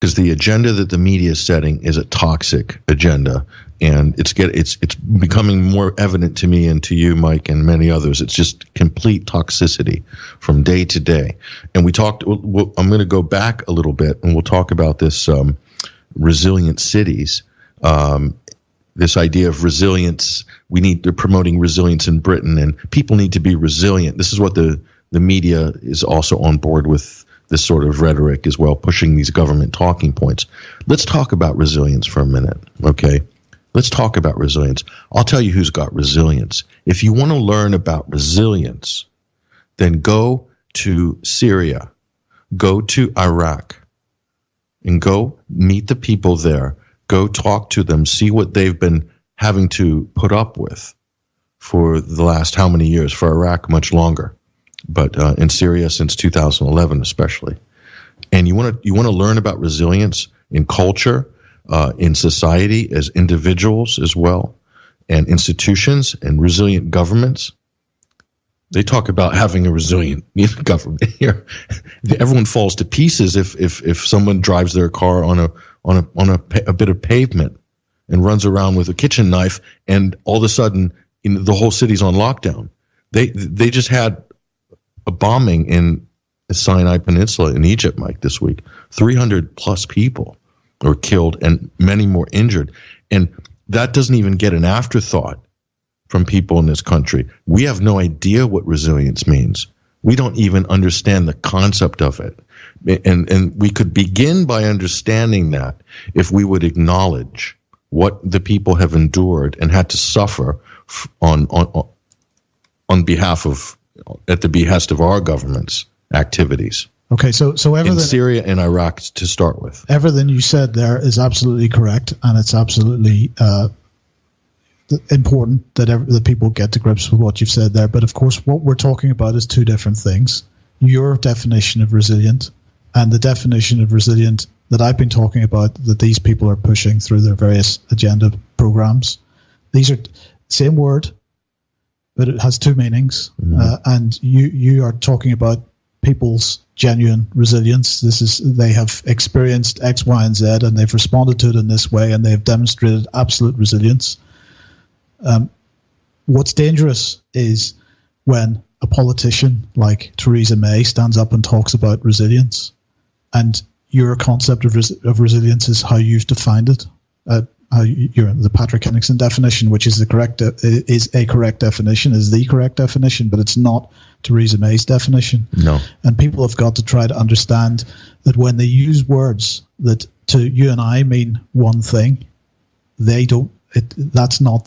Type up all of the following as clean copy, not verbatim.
because the agenda that the media is setting is a toxic agenda, and it's becoming more evident to me and to you, Mike, and many others. It's just complete toxicity from day to day. And I'm going to go back a little bit, and we'll talk about this resilient cities. This idea of resilience, they're promoting resilience in Britain, and people need to be resilient. This is what the media is also on board with, this sort of rhetoric as well, pushing these government talking points. Let's talk about resilience for a minute, okay? Let's talk about resilience. I'll tell you who's got resilience. If you want to learn about resilience, then go to Syria, go to Iraq, and go meet the people there. Go talk to them, see what they've been having to put up with for the last how many years? For Iraq, much longer. But in Syria since 2011 especially. And you want to learn about resilience in culture, in society, as individuals as well, and institutions and resilient governments. They talk about having a resilient government here. Everyone falls to pieces if someone drives their car on a bit of pavement and runs around with a kitchen knife, and all of a sudden the whole city's on lockdown. They just had a bombing in the Sinai Peninsula in Egypt, Mike, this week. 300 plus people were killed and many more injured. And that doesn't even get an afterthought from people in this country. We have no idea what resilience means. We don't even understand the concept of it. And we could begin by understanding that if we would acknowledge what the people have endured and had to suffer on behalf of, at the behest of our government's activities. Okay, so everything in Syria and Iraq to start with. Everything you said there is absolutely correct, and it's absolutely important that people get to grips with what you've said there. But of course, what we're talking about is two different things. Your definition of resilient and the definition of resilient that I've been talking about, that these people are pushing through their various agenda programs. These are same word, but it has two meanings. And you are talking about people's genuine resilience. They have experienced X, Y, and Z, and they've responded to it in this way, and they have demonstrated absolute resilience. What's dangerous is when a politician like Theresa May stands up and talks about resilience, and your concept of resilience is how you've defined it. The Patrick Henningsen definition, which is the correct definition, but it's not Theresa May's definition. No. And people have got to try to understand that when they use words that to you and I mean one thing, they don't. That's not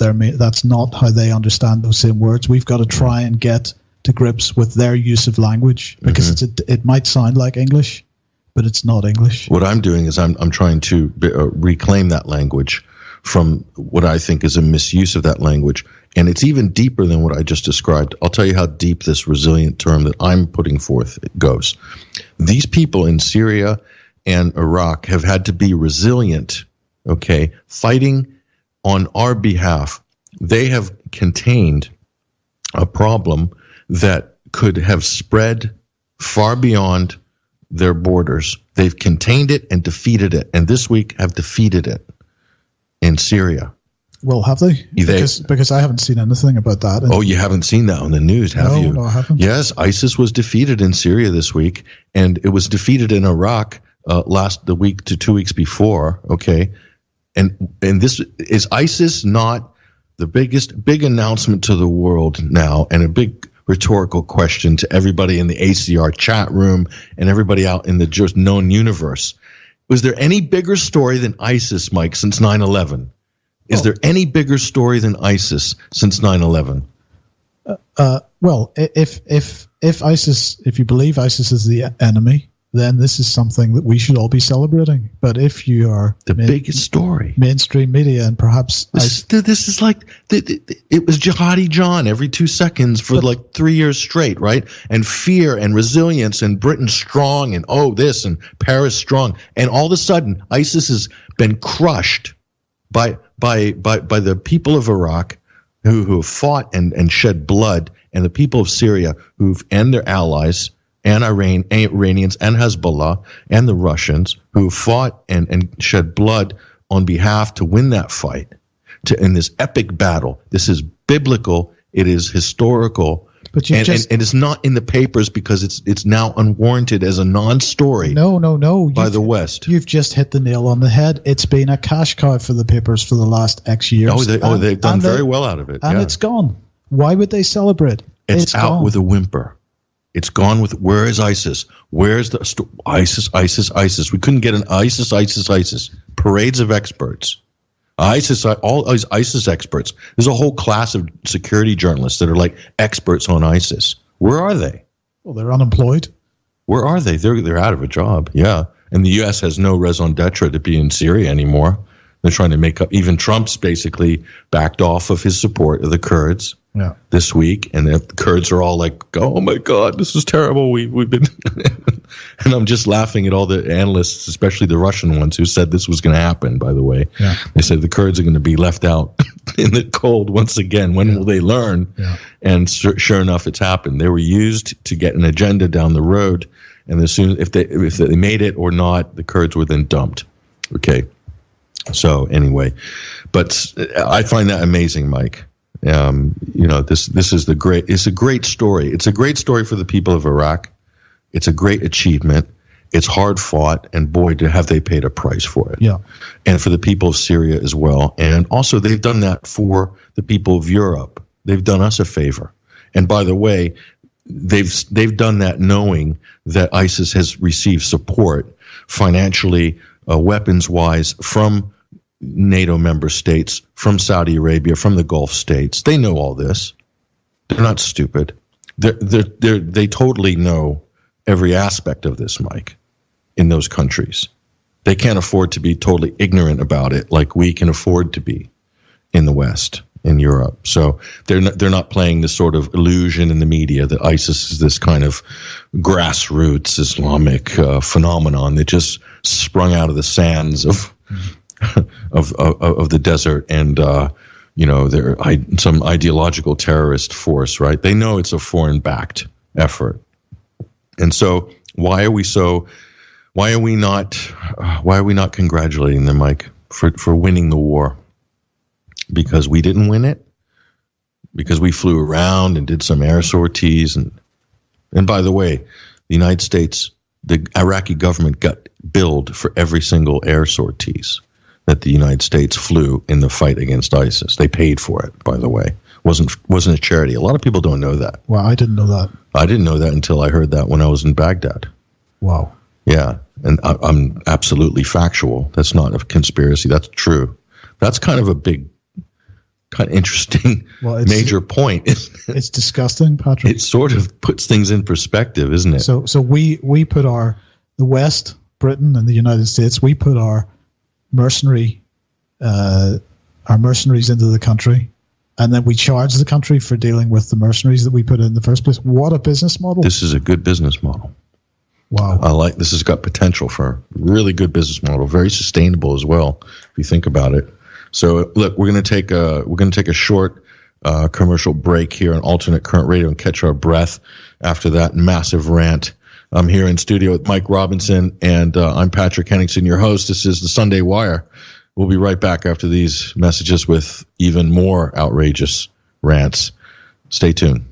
how they understand those same words. We've got to try and get to grips with their use of language, because it might sound like English, but it's not English. What I'm doing is I'm trying to reclaim that language from what I think is a misuse of that language. And it's even deeper than what I just described. I'll tell you how deep this resilient term that I'm putting forth goes. These people in Syria and Iraq have had to be resilient, okay, fighting on our behalf. They have contained a problem that could have spread far beyond their borders. They've contained it and defeated it, and this week have defeated it in Syria. Well, have they? Because I haven't seen anything about that. Oh, you haven't seen that on the news, have you? No, I haven't. Yes, ISIS was defeated in Syria this week, and it was defeated in Iraq the week to 2 weeks before, okay? And this is ISIS not the big announcement to the world now, and a big rhetorical question to everybody in the ACR chat room and everybody out in the just known universe. Was there any bigger story than ISIS, Mike, since 9/11? Is there any bigger story than ISIS since 9/11? Well, if you believe ISIS is the enemy, then this is something that we should all be celebrating. But if you are the biggest story, mainstream media, and perhaps this is like it was Jihadi John every 2 seconds for like 3 years straight, right? And fear and resilience and Britain strong and this and Paris strong, and all of a sudden ISIS has been crushed by the people of Iraq who have fought and shed blood, and the people of Syria and their allies and Iranians and Hezbollah and the Russians who fought and shed blood on behalf to win that fight in this epic battle. This is biblical. It is historical. But and it's not in the papers because it's now unwarranted as a non-story. No. By the West. You've just hit the nail on the head. It's been a cash cow for the papers for the last X years. They've done very well out of it. And it's gone. Why would they celebrate? It's out gone. With a whimper. It's gone with, where is ISIS? Where's the ISIS? We couldn't get an ISIS. Parades of experts. All ISIS experts. There's a whole class of security journalists that are like experts on ISIS. Where are they? Well, they're unemployed. Where are they? They're out of a job. Yeah. And the U.S. has no raison d'etre to be in Syria anymore. They're trying to make up. Even Trump's basically backed off of his support of the Kurds this week. And the Kurds are all like, oh, my God, this is terrible. We've been – and I'm just laughing at all the analysts, especially the Russian ones, who said this was going to happen, by the way. Yeah. They said the Kurds are going to be left out in the cold once again. When will they learn? Yeah. And sure enough, it's happened. They were used to get an agenda down the road. And as soon if they made it or not, the Kurds were then dumped. Okay. So anyway, but I find that amazing, Mike. This is it's a great story. It's a great story for the people of Iraq. It's a great achievement. It's hard fought, and boy, have they paid a price for it. Yeah. And for the people of Syria as well. And also they've done that for the people of Europe. They've done us a favor. And by the way, they've done that knowing that ISIS has received support financially, weapons-wise, from NATO member states, from Saudi Arabia, from the Gulf states. They know all this. They're not stupid. They totally know every aspect of this, Mike, in those countries. They can't afford to be totally ignorant about it like we can afford to be in the West, in Europe. So they're not playing this sort of illusion in the media that ISIS is this kind of grassroots Islamic phenomenon that just sprung out of the sands of the desert, and they're some ideological terrorist force, right? They know it's a foreign-backed effort, and so why are we not congratulating them, Mike, for winning the war? Because we didn't win it? Because we flew around and did some air sorties, and by the way, the United States, the Iraqi government got billed for every single air sorties that the United States flew in the fight against ISIS. They paid for it, by the way. Wasn't a charity. A lot of people don't know that. Well, I didn't know that. I didn't know that until I heard that when I was in Baghdad. Wow. Yeah, and I'm absolutely factual. That's not a conspiracy. That's true. That's kind of a big, kind of interesting major point. It's disgusting, Patrick. It sort of puts things in perspective, isn't it? So we put the West, Britain and the United States, we put our mercenaries into the country, and then we charge the country for dealing with the mercenaries that we put in the first place. What a business model. This is a good business model. Wow. This has got potential for a really good business model, very sustainable as well, if you think about it. So look, we're going to take a short commercial break here on Alternate Current Radio and catch our breath after that massive rant. I'm here in studio with Mike Robinson, and I'm Patrick Henningsen, your host. This is the Sunday Wire. We'll be right back after these messages with even more outrageous rants. Stay tuned.